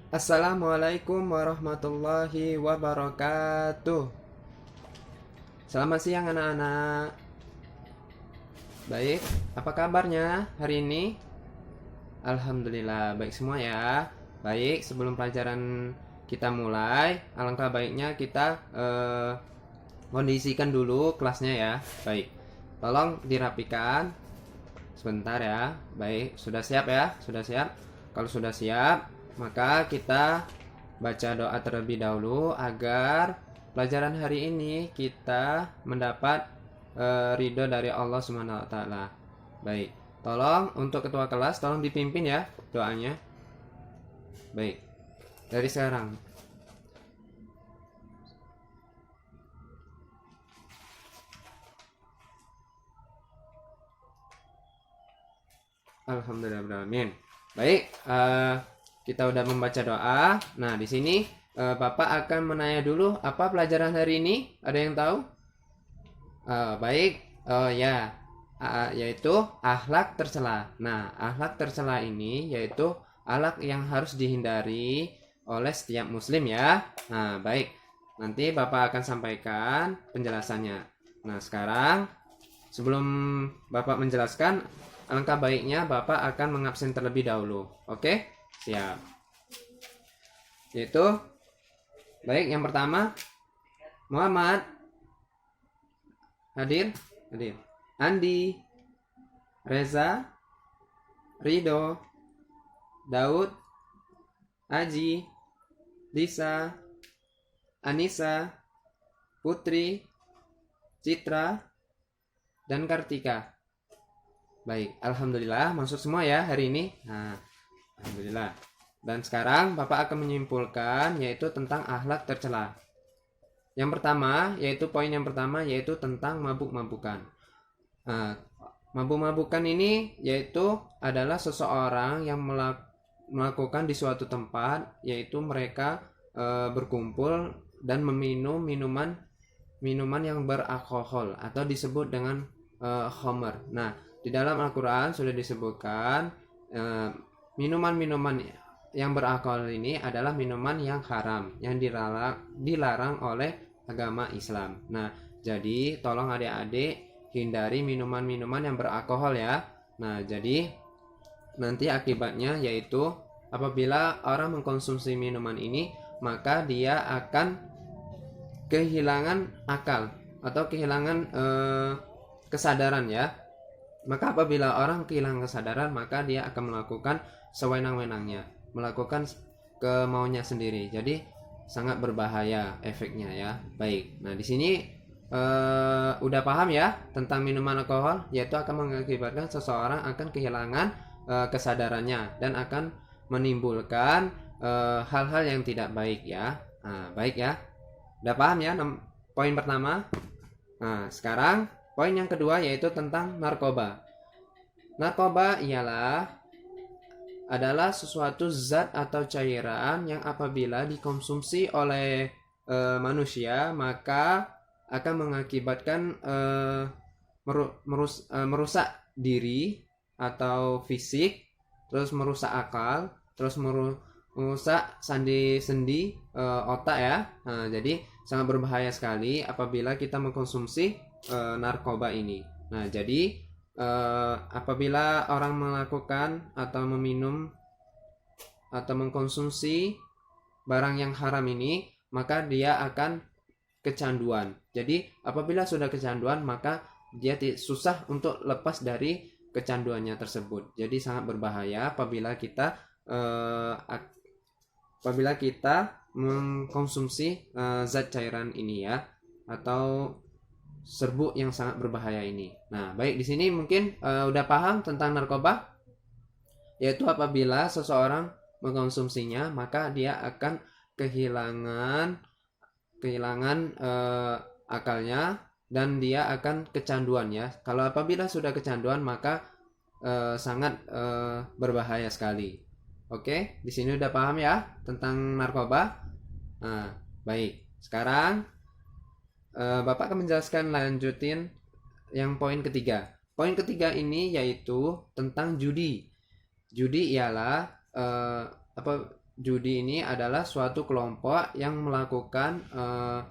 Assalamualaikum warahmatullahi wabarakatuh. Selamat siang anak-anak. Baik, apa kabarnya hari ini? Alhamdulillah baik semua ya. Baik, sebelum pelajaran kita mulai, alangkah baiknya kita kondisikan dulu kelasnya ya. Baik, tolong dirapikan sebentar ya. Baik, sudah siap ya? Sudah siap? Kalau sudah siap, maka kita baca doa terlebih dahulu agar pelajaran hari ini kita mendapat ridho dari Allah Subhanahu wa taala. Baik. Tolong untuk ketua kelas tolong dipimpin ya doanya. Baik. Dari sekarang. Alhamdulillahirobbilalamin. Baik, kita udah membaca doa. Nah, di sini Bapak akan menanya dulu apa pelajaran hari ini? Ada yang tahu? Baik, oh ya, yaitu akhlak tercela. Nah, akhlak tercela ini yaitu akhlak yang harus dihindari oleh setiap muslim ya. Nah, baik, nanti Bapak akan sampaikan penjelasannya. Nah, sekarang sebelum Bapak menjelaskan, alangkah baiknya Bapak akan mengabsen terlebih dahulu. Oke? Siap. Yaitu, baik, yang pertama, Muhammad. Hadir? Hadir. Andi, Reza, Rido, Daud, Aji, Lisa, Anissa, Putri, Citra, dan Kartika. Baik, alhamdulillah masuk semua ya hari ini. Nah, alhamdulillah. Dan sekarang Bapak akan menyimpulkan yaitu tentang akhlak tercela. Yang pertama, yaitu poin yang pertama yaitu tentang mabuk-mabukan. Nah, mabuk-mabukan ini yaitu adalah seseorang yang melakukan di suatu tempat, yaitu mereka berkumpul dan meminum minuman yang beralkohol atau disebut dengan khamr. Nah, di dalam Al-Quran sudah disebutkan minuman-minuman yang beralkohol ini adalah minuman yang haram, yang dilarang oleh agama Islam. Nah, jadi tolong adik-adik hindari minuman-minuman yang beralkohol ya. Nah, jadi nanti akibatnya yaitu apabila orang mengkonsumsi minuman ini, maka dia akan kehilangan akal atau kehilangan kesadaran ya. Maka apabila orang kehilangan kesadaran, maka dia akan melakukan sewenang-wenangnya, melakukan kemauannya sendiri. Jadi sangat berbahaya efeknya ya. Baik. Nah, di sini udah paham ya tentang minuman alkohol, yaitu akan mengakibatkan seseorang akan kehilangan kesadarannya dan akan menimbulkan hal-hal yang tidak baik ya. Nah, baik ya. Udah paham ya poin pertama? Nah, sekarang poin yang kedua yaitu tentang narkoba. Narkoba adalah sesuatu zat atau cairan yang apabila dikonsumsi oleh manusia maka akan mengakibatkan merusak diri atau fisik, terus merusak akal, terus merusak sendi-sendi otak ya. Nah, jadi sangat berbahaya sekali apabila kita mengkonsumsi narkoba ini. Nah, jadi apabila orang melakukan atau meminum atau mengkonsumsi barang yang haram ini, maka dia akan kecanduan. Jadi apabila sudah kecanduan, maka dia susah untuk lepas dari kecanduannya tersebut. Jadi sangat berbahaya apabila kita mengkonsumsi zat cairan ini ya, atau serbuk yang sangat berbahaya ini. Nah, baik, di sini mungkin udah paham tentang narkoba, yaitu apabila seseorang mengkonsumsinya maka dia akan kehilangan akalnya dan dia akan kecanduan ya. Kalau apabila sudah kecanduan maka sangat berbahaya sekali. Oke, di sini udah paham ya tentang narkoba. Nah, baik. Sekarang Bapak akan menjelaskan lanjutin yang poin ketiga. Poin ketiga ini yaitu tentang judi. Judi ialah judi ini adalah suatu kelompok yang melakukan eh,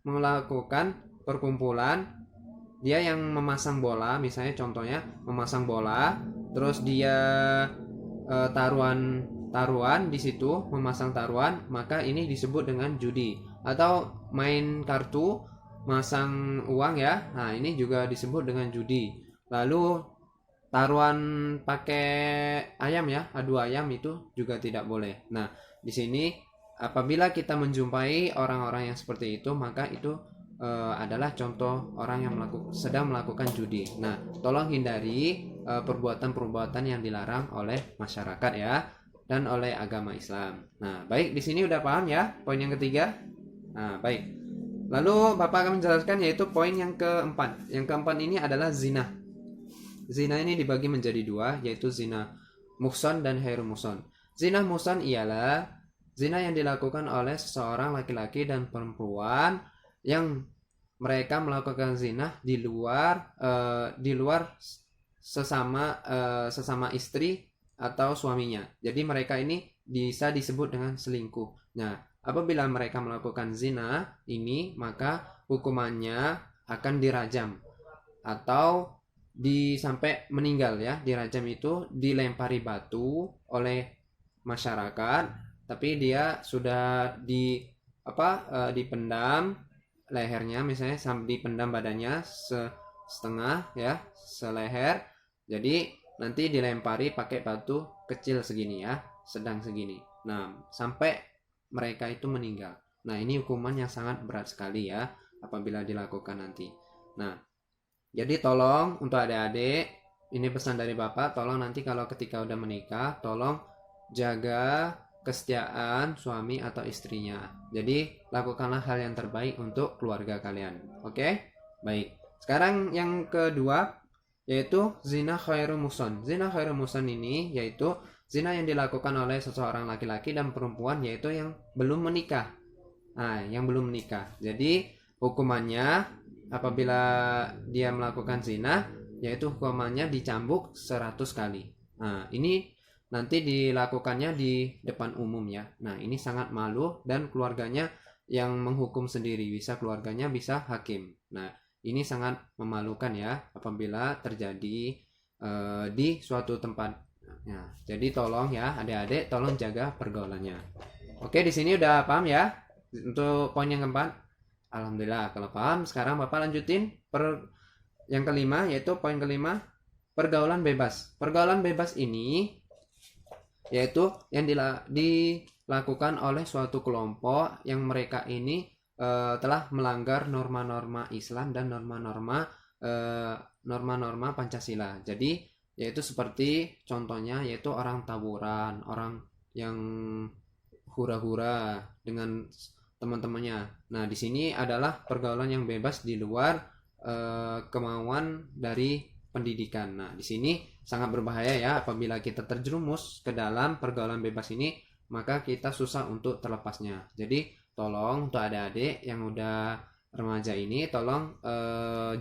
melakukan perkumpulan. Dia yang memasang bola, misalnya contohnya memasang bola, terus dia taruhan di situ, memasang taruhan, maka ini disebut dengan judi. Atau main kartu, masang uang ya. Nah, ini juga disebut dengan judi. Lalu taruhan pakai ayam ya, adu ayam itu juga tidak boleh. Nah, di sini apabila kita menjumpai orang-orang yang seperti itu, maka itu adalah contoh orang yang sedang melakukan judi. Nah, tolong hindari perbuatan-perbuatan yang dilarang oleh masyarakat ya, dan oleh agama Islam. Nah, baik, di sini udah paham ya poin yang ketiga. Nah, baik. Lalu Bapak akan menjelaskan yaitu poin yang keempat. Yang keempat ini adalah zina. Zina ini dibagi menjadi dua, yaitu zina muhsan dan ghairu muhsan. Zina muhsan ialah zina yang dilakukan oleh seseorang laki-laki dan perempuan yang mereka melakukan zina di luar sesama istri atau suaminya. Jadi mereka ini bisa disebut dengan selingkuh. Nah, apabila mereka melakukan zina ini, maka hukumannya akan dirajam atau sampai meninggal ya. Dirajam itu dilempari batu oleh masyarakat, tapi dia sudah dipendam lehernya, misalnya sampai dipendam badannya setengah ya, seleher. Jadi nanti dilempari pakai batu kecil segini ya, sedang segini. Nah, sampai mereka itu meninggal. Nah, ini hukuman yang sangat berat sekali ya apabila dilakukan nanti. Nah, jadi tolong untuk adik-adik, ini pesan dari Bapak, tolong nanti kalau ketika udah menikah, tolong jaga kesetiaan suami atau istrinya. Jadi lakukanlah hal yang terbaik untuk keluarga kalian. Oke? Baik. Sekarang yang kedua yaitu zina ghairu muhsan. Zina ghairu muhsan ini yaitu zina yang dilakukan oleh seseorang laki-laki dan perempuan, yaitu yang belum menikah. Nah, yang belum menikah. Jadi hukumannya apabila dia melakukan zina, yaitu hukumannya dicambuk 100 kali. Nah, ini nanti dilakukannya di depan umum ya. Nah, ini sangat malu dan keluarganya yang menghukum sendiri, keluarganya bisa hakim. Nah, ini sangat memalukan ya apabila terjadi di suatu tempat. Nah, jadi tolong ya adik-adik, tolong jaga pergaulannya. Oke, di sini udah paham ya untuk poin yang keempat. Alhamdulillah kalau paham. Sekarang Bapak lanjutin yang kelima, yaitu poin kelima, pergaulan bebas. Pergaulan bebas ini yaitu yang dilakukan oleh suatu kelompok yang mereka ini telah melanggar norma-norma Islam dan norma-norma Pancasila. Jadi yaitu seperti contohnya yaitu orang tawuran, orang yang hura-hura dengan teman-temannya. Nah, di sini adalah pergaulan yang bebas di luar kemauan dari pendidikan. Nah, di sini sangat berbahaya ya apabila kita terjerumus ke dalam pergaulan bebas ini, maka kita susah untuk terlepasnya. Jadi tolong untuk adik-adik yang udah remaja ini, tolong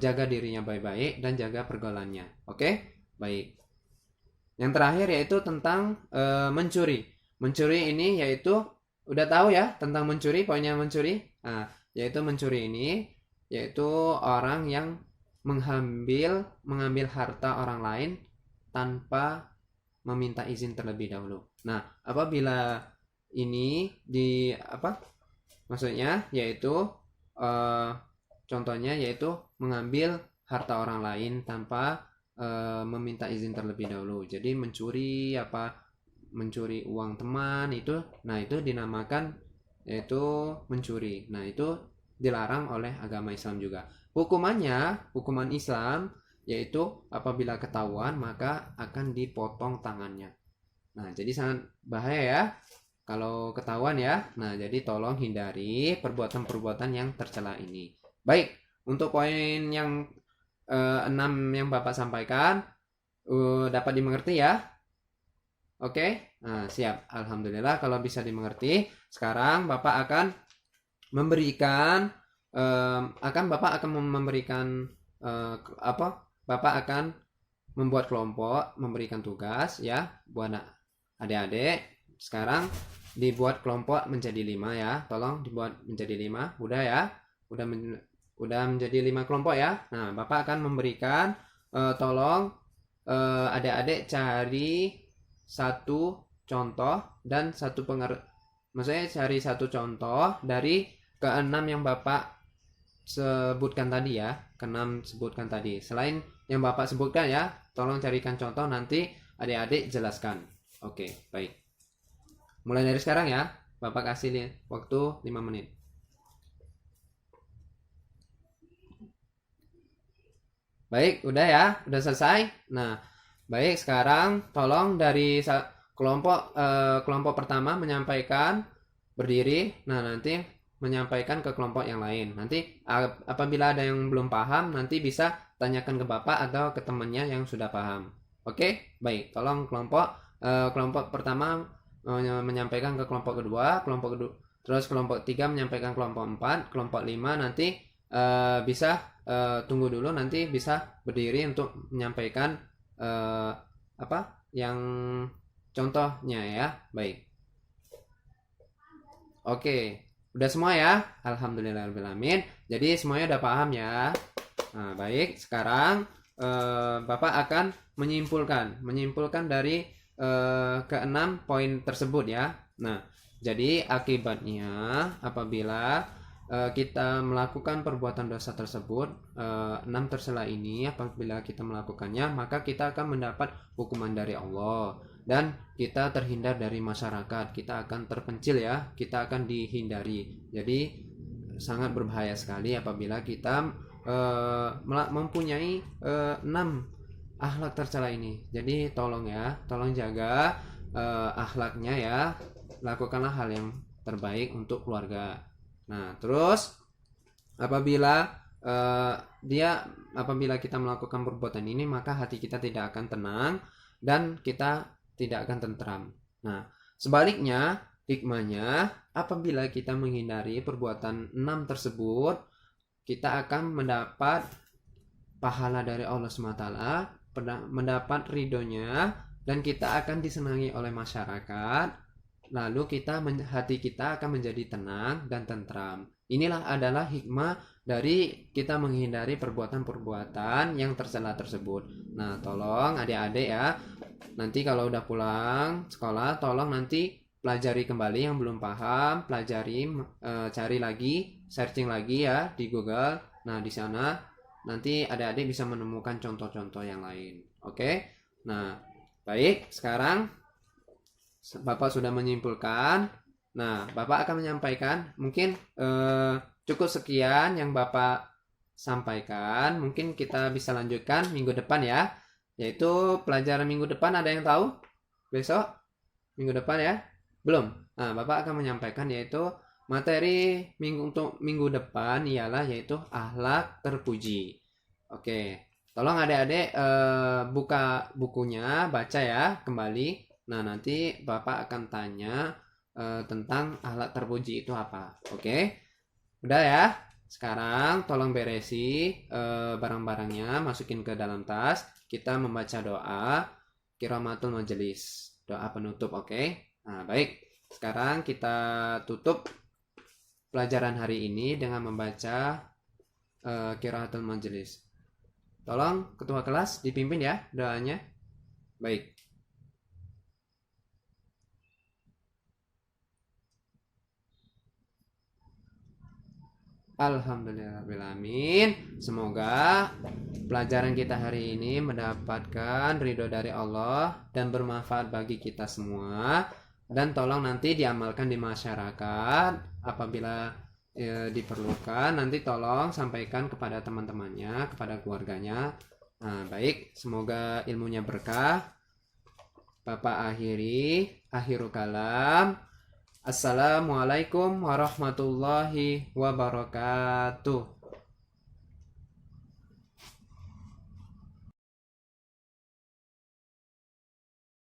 jaga dirinya baik-baik dan jaga pergaulannya. Oke? Baik. Yang terakhir yaitu tentang mencuri. Mencuri ini yaitu udah tahu ya tentang mencuri, poinnya mencuri. Nah, yaitu mencuri ini yaitu orang yang mengambil harta orang lain tanpa meminta izin terlebih dahulu. Nah, apabila ini maksudnya yaitu contohnya yaitu mengambil harta orang lain tanpa meminta izin terlebih dahulu. Jadi mencuri uang teman itu, nah itu dinamakan yaitu mencuri. Nah, itu dilarang oleh agama Islam juga. Hukuman Islam yaitu apabila ketahuan maka akan dipotong tangannya. Nah, jadi sangat bahaya ya kalau ketahuan ya. Nah, jadi tolong hindari perbuatan-perbuatan yang tercela ini. Baik, untuk poin yang 6 yang Bapak sampaikan dapat dimengerti ya. Oke, nah siap. Alhamdulillah kalau bisa dimengerti. Sekarang Bapak akan memberikan Bapak akan memberikan Bapak akan membuat kelompok, memberikan tugas ya buat adik-adik. Sekarang dibuat kelompok menjadi 5 ya. Tolong dibuat menjadi 5. Udah ya. Udah menjadi 5 kelompok ya. Nah, Bapak akan memberikan tolong adik-adik cari satu contoh dan satu maksudnya cari satu contoh dari ke-6 yang Bapak sebutkan tadi ya. Ke-6 sebutkan tadi. Selain yang Bapak sebutkan ya, tolong carikan contoh, nanti adik-adik jelaskan. Oke, baik. Mulai dari sekarang ya. Bapak kasih waktu 5 menit. Baik, udah ya, udah selesai. Nah, baik, sekarang tolong dari kelompok pertama menyampaikan berdiri. Nah, nanti menyampaikan ke kelompok yang lain. Nanti apabila ada yang belum paham, nanti bisa tanyakan ke Bapak atau ke temannya yang sudah paham. Oke, baik. Tolong kelompok pertama menyampaikan ke kelompok kedua, terus kelompok 3 menyampaikan kelompok 4, kelompok 5 nanti bisa tunggu dulu, nanti bisa berdiri untuk menyampaikan yang contohnya ya. Baik. Oke, udah semua ya. Alhamdulillahirobbilalamin. Jadi semuanya udah paham ya. Nah, baik. Sekarang Bapak akan menyimpulkan dari ke-6 poin tersebut ya. Nah, jadi akibatnya apabila kita melakukan perbuatan dosa tersebut, 6 tercela ini, apabila kita melakukannya, maka kita akan mendapat hukuman dari Allah dan kita terhindar dari masyarakat, kita akan terpencil ya, kita akan dihindari. Jadi sangat berbahaya sekali apabila kita mempunyai 6 akhlak tercela ini. Jadi tolong ya, tolong jaga akhlaknya ya, lakukanlah hal yang terbaik untuk keluarga. Nah, terus apabila kita melakukan perbuatan ini, maka hati kita tidak akan tenang dan kita tidak akan tentram. Nah, sebaliknya hikmahnya, apabila kita menghindari perbuatan 6 tersebut, kita akan mendapat pahala dari Allah SWT, mendapat ridhonya, dan kita akan disenangi oleh masyarakat. Lalu hati kita akan menjadi tenang dan tentram. Inilah adalah hikmah dari kita menghindari perbuatan-perbuatan yang tercela tersebut. Nah, tolong adik-adik ya, nanti kalau udah pulang sekolah, tolong nanti pelajari kembali yang belum paham, cari lagi, searching lagi ya di Google. Nah, di sana nanti adik-adik bisa menemukan contoh-contoh yang lain. Oke? Nah, baik, sekarang Bapak sudah menyimpulkan. Nah, Bapak akan menyampaikan, mungkin cukup sekian yang Bapak sampaikan. Mungkin kita bisa lanjutkan minggu depan ya. Yaitu pelajaran minggu depan, ada yang tahu? Besok? Minggu depan ya? Belum? Nah, Bapak akan menyampaikan yaitu materi untuk minggu depan ialah yaitu akhlak terpuji. Oke. Tolong adik-adik buka bukunya, baca ya kembali. Nah, nanti Bapak akan tanya tentang akhlak terpuji itu apa. Oke? Udah ya? Sekarang tolong beresi barang-barangnya, masukin ke dalam tas. Kita membaca doa qiramatul majelis, doa penutup. Oke? Nah, baik. Sekarang kita tutup pelajaran hari ini dengan membaca qiraatul majelis. Tolong ketua kelas dipimpin ya doanya. Baik. Alhamdulillahirrahmanirrahim. Semoga pelajaran kita hari ini mendapatkan ridho dari Allah dan bermanfaat bagi kita semua. Dan tolong nanti diamalkan di masyarakat. Apabila diperlukan, nanti tolong sampaikan kepada teman-temannya, kepada keluarganya. Nah, baik, semoga ilmunya berkah. Bapak akhirul kalam. Assalamualaikum warahmatullahi wabarakatuh.